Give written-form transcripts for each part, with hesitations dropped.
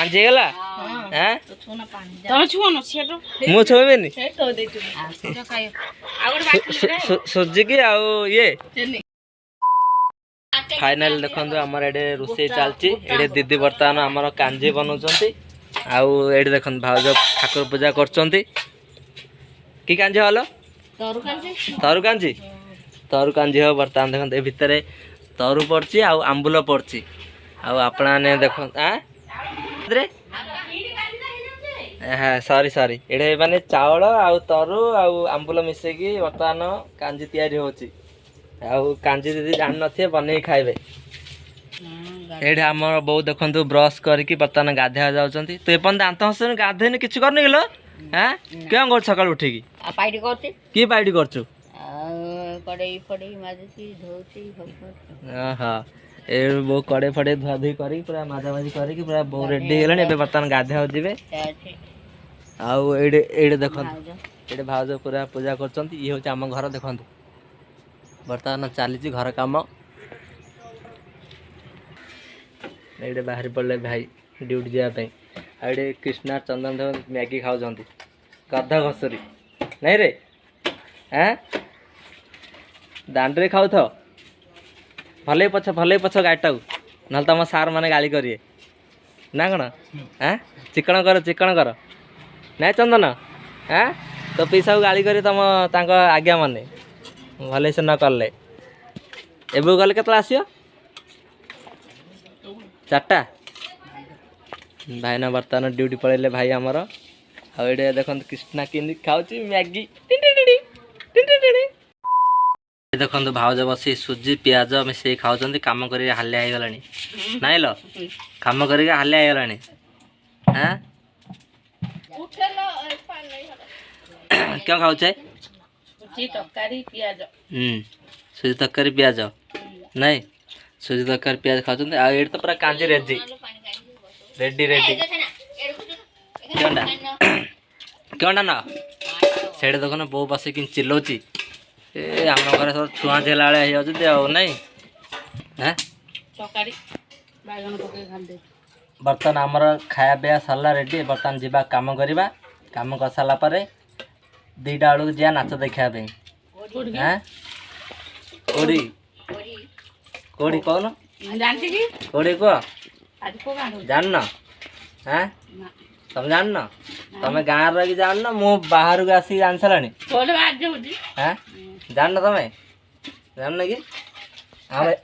କାଞ୍ଜି ହେଇଗଲା ହାଁ ତମେ ଛୁଅନ ସେଠୁ ମୁଁ ଛୁଇଁବିନି ସେଠୁ ଦେଇଥିଲି ଆଉ ସେଟା ଖାଇବ ଆଉ ଗୋଟେ ବାକି ସୁଜିକି ଆଉ ଇଏ ଚିନି फाइनाल देखो आमर एडे रोषे चलती एडे दीदी बर्तमान आमर कांजी बनाऊँच आउ ये देख भाउज ठाकुर पूजा कर कि कांजी हल तरु कांजी हो बर्तमान देख भितर तरु पड़ी आंबुल पड़ी आपने देख सॉरी सॉरी एडे माने चावल आउ तरु आउ आंबुल मिसेकी बर्तमान कांजी तैयारी होची आउ कांजी दीदी जान नथिए बनै खाइबे एडे हमर बहु देखंतु ब्रश करके बर्तमान गाधेया जाउचंती तो एपन दांत हसन गाधेनी किछ करनी गेलो हैं केन कर सकाळ उठिकी आ पाइडी करती की पाइडी करछु कड़ई फड़ई माजती धोती हां ए बहु कड़े फड़े धुआ धुई करी पूरा माजा माजी करी पूरा बहु रेडी गेलनी एबे बर्तमान गाधेया जिवे आउ एडे एडे देखंतु एडे भाउज पूरा पूजा करचंती ई होचे हम घर देखंतु बर्तमान चली घर कम ये बाहर पड़े भाई ड्यूटी जावाई आड़े कृष्णा चंदन देव मैगी खाऊ गधा घसरी नहीं रे हैं दांड खाऊ थ भले पछ गाड़ीटा ना तुम सार मैंने गाली करिए ना कौन हाँ चिकन कर ना चंदन हाँ तो पीसा को गाली करी तुम आज्ञा माने भले से न कले एबे गले केतला आसियो 4टा भाई ना बर्तमान ड्यूटी पड़े भाई आमर आड़े देख कृष्णा कि खाऊँ मैगी देखो भाउज बसी सुजी पियाज मिसे खाऊँ कम कर हालिया हो गला नाई लो कम कर हालिया हो गला हाँ क्या खाऊे सुजी तरकारी पियाज नहीं सुजी तरकारी पियाज खाऊँ ये तो पूरा कांजी रेडी रेडी रेडी क्योंटा ना से देख ना बो बस कि चिल्लाऊँगी ए आम घर सब छुआ झेला हो नहीं बर्तमान आमर खाया पिया सरला रेडी बर्तमान जीवा काम करवा काम कर सारा पर 2टा बेलू जा नाच देखापी हाँ कोड़ी कोड़ी कौन कोड़ी कह जान हाँ तुम जान तुम गाँव रही जान मु बाहर को आसिक जान सारे हाँ जान तुम्हें जान कि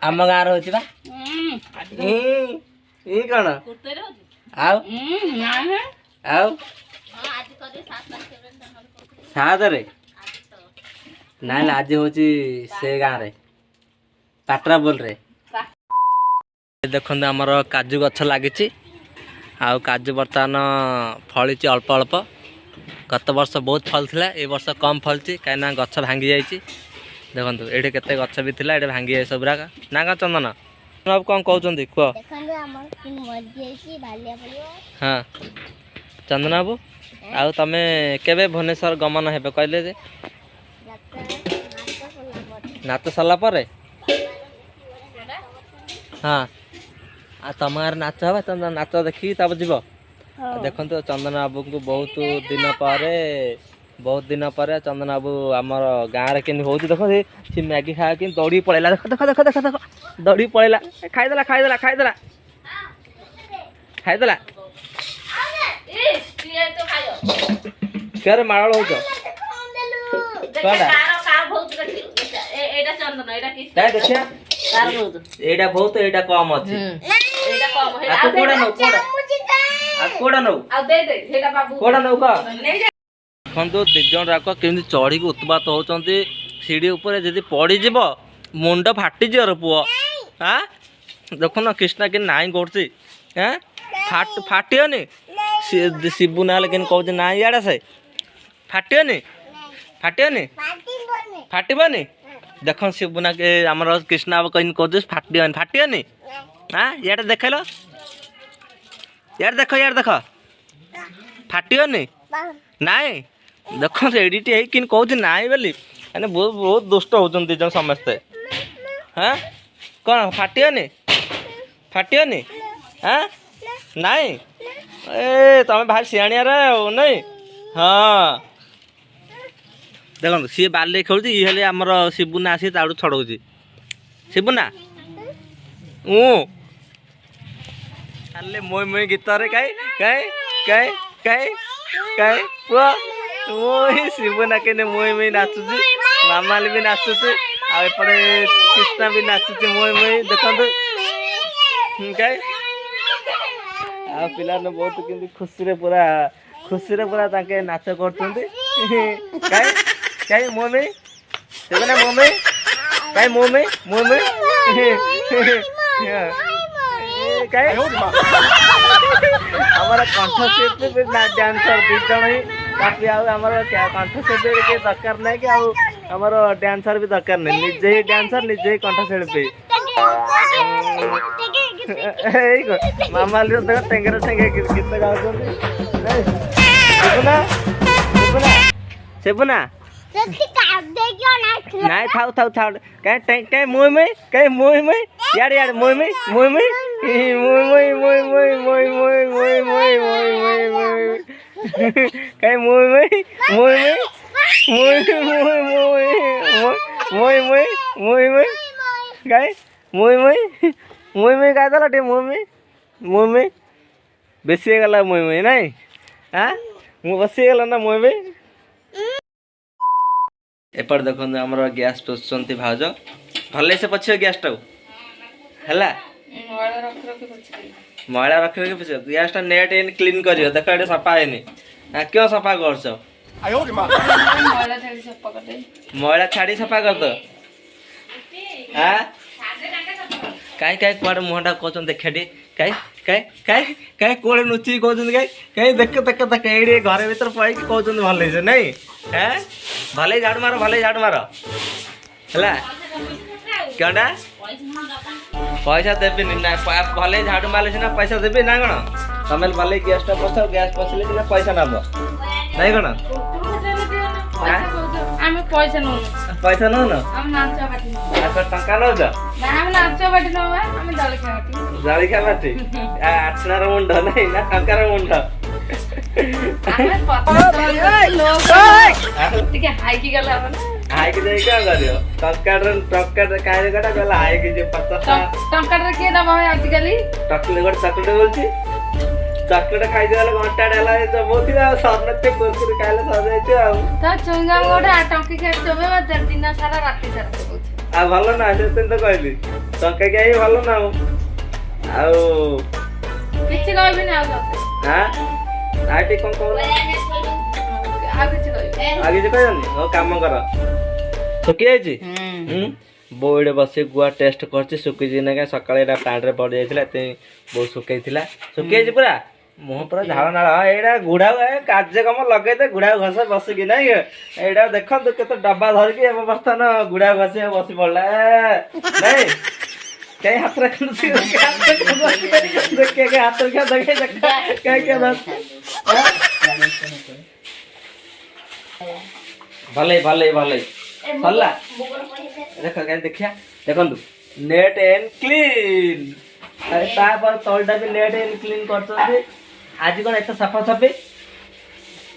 आम गाँव रोचे कौन आउ सात रे ना आज हूँ से गाँव रे पाट्रा बोल रे देखो आमर काजू गछ लगी आउ काजू बर्तमान फली अल्प अल्प गत वर्ष बहुत फल थिला ए वर्ष कम फलची कहीं गछ भांगी जाइए देखो ये केते गछ भी थिला ये भांगी जाए सबुरा ना का चंदन अब कौन कहते कह हाँ चंदन बाबू आउ तमें केबे भुवनेश्वर गमन हेबे कहले जे नाच सरला पर हाँ आ तुम गाँव नाच हे चंदन नाच देखी तब जीव देखो चंदन बाबू को बहुत दिन पर चंदन बाबू आमर गाँव में केन हो देख सी मैगी खा कि दौड़ी पड़ेगा देख देख देख देख देख दौड़ी पड़ेगा खाईदेला खाईदेला खाईदेला खाईदेला क्या माड़ हो एटा बहुत एटा कम अच्छी देखो दिजन राक केमी चढ़ी उत्पात होती सीढ़ी उपर जदि पड़ज मुंड फाटीज पुओ हाँ देख न कृष्णा कि नाई कर फाटियोनी शिबू ना कौच ना इे से फाटियोनी फाटियोनी फाटबनी देख शिवना के आम कृष्णा कहीं कह फाटियोनी फाटियोनी हाँ ये देख लो यार देख फाटियोनी नाई देख एडिट कि कौच नाई बोली मैंने बहुत बहुत दुष्ट होती जन समस्ते हाँ कौन फाटियोनी फाटियोनी हाँ नाई ए तमें भाई सियाणिया रे नहीं हाँ देखो सी बाले खेलुची ये हेले आमर शिबुना आसी ताड़ू छड़ौची शिबुना अरे मोई मोई गीत रे काई काई काई काई काई पुआ मोई शिबुना केने मोई मोई नाचुची मामाली भी नाचुची आ एपटे कृष्णा भी नाचुची मोई मोई देखंतु काई आ पिला ने बहुत किंतु खुशी रे पूरा ताके नाच करछंती काई काई मोई मोई शिबुना मोई मोई काई मोई मोई मोई मोई काई हमारा कंठशिल्प भी डांसर दी जन ही बाकी आमर कंठशिल्प के दरकार नहीं कि आमर डांसर भी दरकार नहीं निजे ही डांसर निजे ही कंठशिल्पी मामाली देख टेंगरे टेंगे गीत गाउछन सेबुना नहीं थाउ कहीं मोई में यार मोई में कहीं मोई का दला टे मोई बेसी गला मोई नहीं हाँ मु बसी गला ना मोई एपट देखो आमर गैस टोचुंट भाउज भले से पछियो गैस टाऊ है मैला रख रखी पछियो गैस टा नेट इन क्लीन करियो देख ये सफा है क्यों सफा कर मैला छाड़ी सफा कर दो हाँ कहीं कहीं कुआड़े मुहटा कहते देखा टे कहीं कहीं कहीं कहीं कौड़े नुची कहते कहीं देख ये घर भर पड़ी कहते भले से नहीं हाँ भले झाड़ मार है क्योंटा पैसा देवी ना भले झाड़ू मारे सीना पैसा देवी ना कौन तमें भले गैस टा पसाओ गैस पसले सीना पैसा नब नहीं कौन पैसा नौ न टंका नौ जलिखा बाटी आठनार मुंड नहीं ना टंकार मुंड हाइकी जाई क्या करियो टक्कर काहे गटा गला हाइकी जे 50 टंका रे के दबा है आजकली चॉकलेट बोलची चॉकलेट खाई देला घंटा डाला तो बोथि आ सामने कुरकुरे खाइले सजाइते आ तो चुंगा गोडा टंकी के चबे दिन सारा राती सारा आ भलो ना से तो कहली टंका के ही भलो ना आ किछ कहबी ना हां आटी कोन कोन आगे जे कहनी ओ काम कर सुखी जाइए बोर्ड बस गुआ टेस्ट कर सुखी ना क्या सकाଳେ एटा प्लांट रे पड़ जाइथिला ते बहुत सुखई थिला सुखी जाइए पूरा मुह पूरा झाड़ नाड़ एटा गुड़ा कार्यक्रम लगे तो गुड़ा घस बसिकी ना एटा देखो केते डब्बा धरिकी बर्तमान गुड़ा घस बस पड़ा नहीं कहीं हाथ रख देखे हाथ रखा देखे क्या भले भले भले सरला देख क्या देखिया देखो नेट एंड क्लीन तापर तलटा भी नेट एंड क्लीन कर आज कौन एत सफा सफी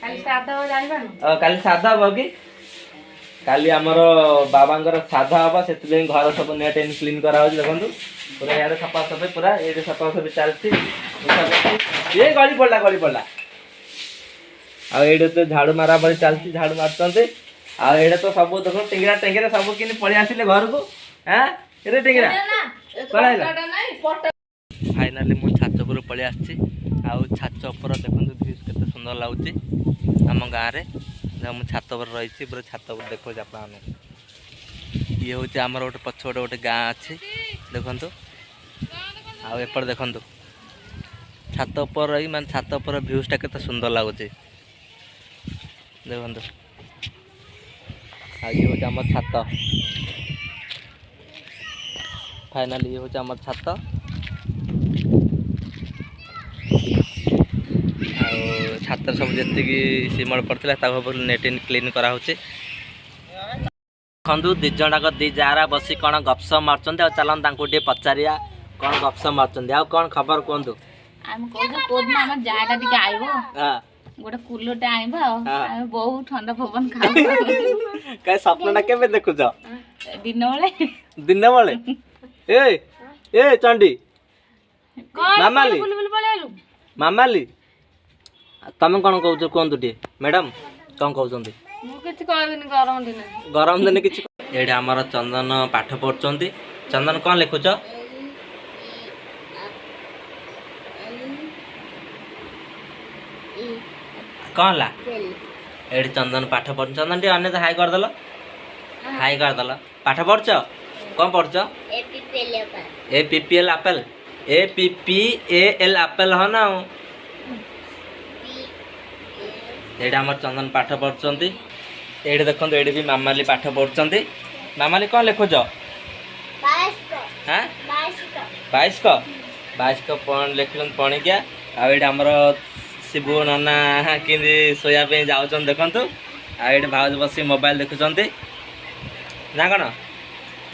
काली साधा हम कि काली आमर बाबांगर साधा हम से घर सब नेट एंड क्लीन करा देखो पूरा यहाँ सफा सफी पूरा ये सफा सफी चलती ये गली पड़ा आड़े तो झाड़ू मारा मारी चलती झाड़ू मारते आड़े तो सब देख टेंगरा टेंगरा सब कि पलि आसिले घर को हाँ ये टेंगरा फाइनाली मु छात पर पलि आसी छात उपर देखो भ्यूज केते सुंदर लगुच आम गाँव में छात पर रही पूरा छात पर देखो आप ये हूँ आमर गोटे पछपटे गोटे गाँ अच्छी देखु आपर देखु छात पर रही मान छात पर भ्यूजटा केते सुंदर लगुच देखो ये हूँ आम छात फाइनाली ये हूँ आम छात छात्र सब जी सीमड़ पड़ता नेट इन क्लीन कराऊँ देखु दी जनाक दी जारा बसी कौन गपसप मार्च चलन टे पचारिया कौन गपसप मार्च कौन खबर कहतु ଆମେ କହୁଛୁ କୋଉଦିନ ଆମ ଯାଆଟା ଟିକେ ଆଇବ ହଁ ଗୋଟେ କୁଲରଟେ ଆଣିବ ଆଉ ହଁ। ଆମେ ବହୁତ ଥଣ୍ଡା ପବନ ଖାଉ କାଇଁ ସ୍ୱପ୍ନଟା କେବେ ଦେଖୁଛ? ଦିନ ବେଳେ ଦିନ ବେଳେ? ଏ ଏ ଚଣ୍ଡୀ ମାମାଲି ବୁଲି ବୁଲି ପଳେଇଲୁ। ମାମାଲି ତମେ କ'ଣ କହୁଛ କୁହନ୍ତୁ ଟିକେ ମ୍ୟାଡ଼ାମ୍ କ'ଣ କହୁଛନ୍ତି? ମୁଁ କିଛି କହିବିନି ଗରମ ଦିନ ଗରମ ଦିନେ କିଛି ଏଇଠି ଆମର ଚନ୍ଦନ ପାଠ ପଢୁଛନ୍ତି। ଚନ୍ଦନ କ'ଣ ଲେଖୁଛ? କ'ଣ ହେଲା? ଏଇଠି ଚନ୍ଦନ ପାଠ ପଢୁଛି। ଚନ୍ଦନ ଟିକେ ଅନ୍ୟ ହାଇ କରିଦେଲ, ହାଇ କରିଦେଲ। ପାଠ ପଢୁଛ? କ'ଣ ପଢୁଛ? APPL ଆପେଲ, APPAL ଆପେଲ ହଁ ନା? ଏଇଠି ଆମର ଚନ୍ଦନ ପାଠ ପଢୁଛନ୍ତି। ଏଇଠି ଦେଖନ୍ତୁ ଏଇଠି ବି ମାମାଲି ପାଠ ପଢୁଛନ୍ତି। ମାମାଲି କ'ଣ ଲେଖୁଛ? ହାଁ 22 ଲେଖିଛନ୍ତି ପଣିକିଆ। ଆଉ ଏଇଠି ଆମର ଶିବୁ ନନା କେମିତି ଶୋଇବା ପାଇଁ ଯାଉଛନ୍ତି ଦେଖନ୍ତୁ। ଆଉ ଏଇଠି ଭାଉଜ ବସି ମୋବାଇଲ ଦେଖୁଛନ୍ତି ନା କ'ଣ?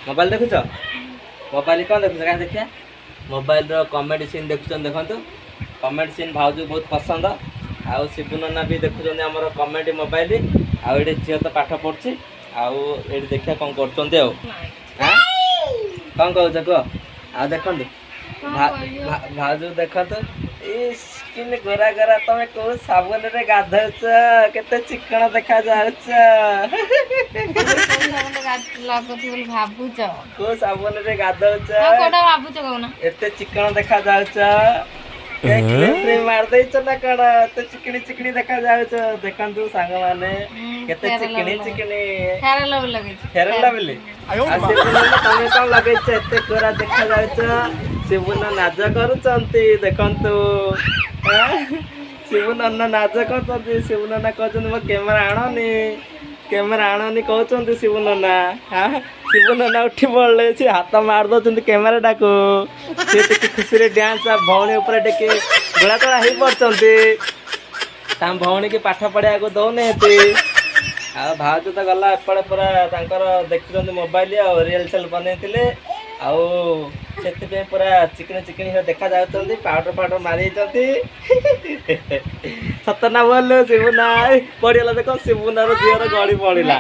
ମୋବାଇଲ ଦେଖୁଛ? ମୋବାଇଲ କ'ଣ ଦେଖୁଛ? କାହିଁ ଦେଖିବା ମୋବାଇଲର କମେଡି ସିନ୍ ଦେଖୁଛନ୍ତି ଦେଖନ୍ତୁ। କମେଡି ସିନ୍ ଭାଉଜକୁ ବହୁତ ପସନ୍ଦ। ଆଉ ଶିବୁ ନନା ବି ଦେଖୁଛନ୍ତି ଆମର କମେଡି ମୋବାଇଲ। ଆଉ ଏଇଠି ଝିଅ ତ ପାଠ ପଢୁଛି। ଆଉ ଏଇଠି ଦେଖିବା କ'ଣ କରୁଛନ୍ତି ଆଉ। ହାଁ କ'ଣ କହୁଛ କୁହ? ଆଉ ଦେଖନ୍ତୁ ଭାଉଜ ଦେଖନ୍ତୁ ସ୍କିନ୍ ଗୋରା ଗୋରା। ତମେ କୋଉ ସାବୁନରେ ଗାଧଉଛ? କେତେ ଚିକଣ ଦେଖାଯାଉଛ? ଲାଗୁଛି ବୋଲି ଭାବୁଛ? କୋଉ ସାବୁନରେ ଗାଧଉଛ? କୋଉଟା ଭାବୁଛ କହୁନ? ଏତେ ଚିକଣ ଦେଖାଯାଉଛ? ମାରିଦେଇଛ ନା କ'ଣ? ଏତେ ଚିକିଣି ଚିକିଣି ଦେଖାଯାଉଛ। ଦେଖନ୍ତୁ ସାଙ୍ଗମାନେ କେତେ ଚିକିଣି ଚିକିଣି। ଫେରନ୍ ଲଭଲି ତମେ କ'ଣ ଲଗେଇଛ? ଏତେ ଗୋରା ଦେଖାଯାଉଛ। ଶିବୁନ ନାଜ କରୁଛନ୍ତି ଦେଖନ୍ତୁ। ଶିବୁ ନନା ନାଜ କରୁଛନ୍ତି। ଶିବୁ ନନା କହୁଛନ୍ତି ମୋ କ୍ୟାମେରା ଆଣନି କହୁଛନ୍ତି ଶିବୁ ନନା। ଶିବୁ ନନା ଉଠି ପଡ଼ିଲେ ସେ ହାତ ମାରି ଦେଉଛନ୍ତି କ୍ୟାମେରାଟାକୁ। ସେ ଟିକେ ଖୁସିରେ ଡ୍ୟାନ୍ସ ଭଉଣୀ ଉପରେ ଟିକେ ଗୋଳାତଳା ହେଇପଡ଼ୁଛନ୍ତି। ତାଙ୍କ ଭଉଣୀକି ପାଠ ପଢ଼ିବାକୁ ଦେଉନାହାନ୍ତି। ଆଉ ଭାଉଜ ତ ଗଲା ଏପଟେ ପୁରା ତାଙ୍କର ଦେଖୁଛନ୍ତି ମୋବାଇଲ। ଆଉ ରିଏଲ୍ ସେଲ୍ ବନେଇଥିଲେ। ଆଉ ସେଥିପାଇଁ ପୁରା ଚିକଣି ଚିକଣି ଦେଖାଯାଉଛନ୍ତି। ପାଉଡର ମାରିଛନ୍ତି। ସତ ନା ଭଲ? ଶିବୁନା ପଡ଼ିଗଲା ଦେଖ। ଶିବୁନାର ଝିଅର ଗଳି ପଡ଼ିଲା।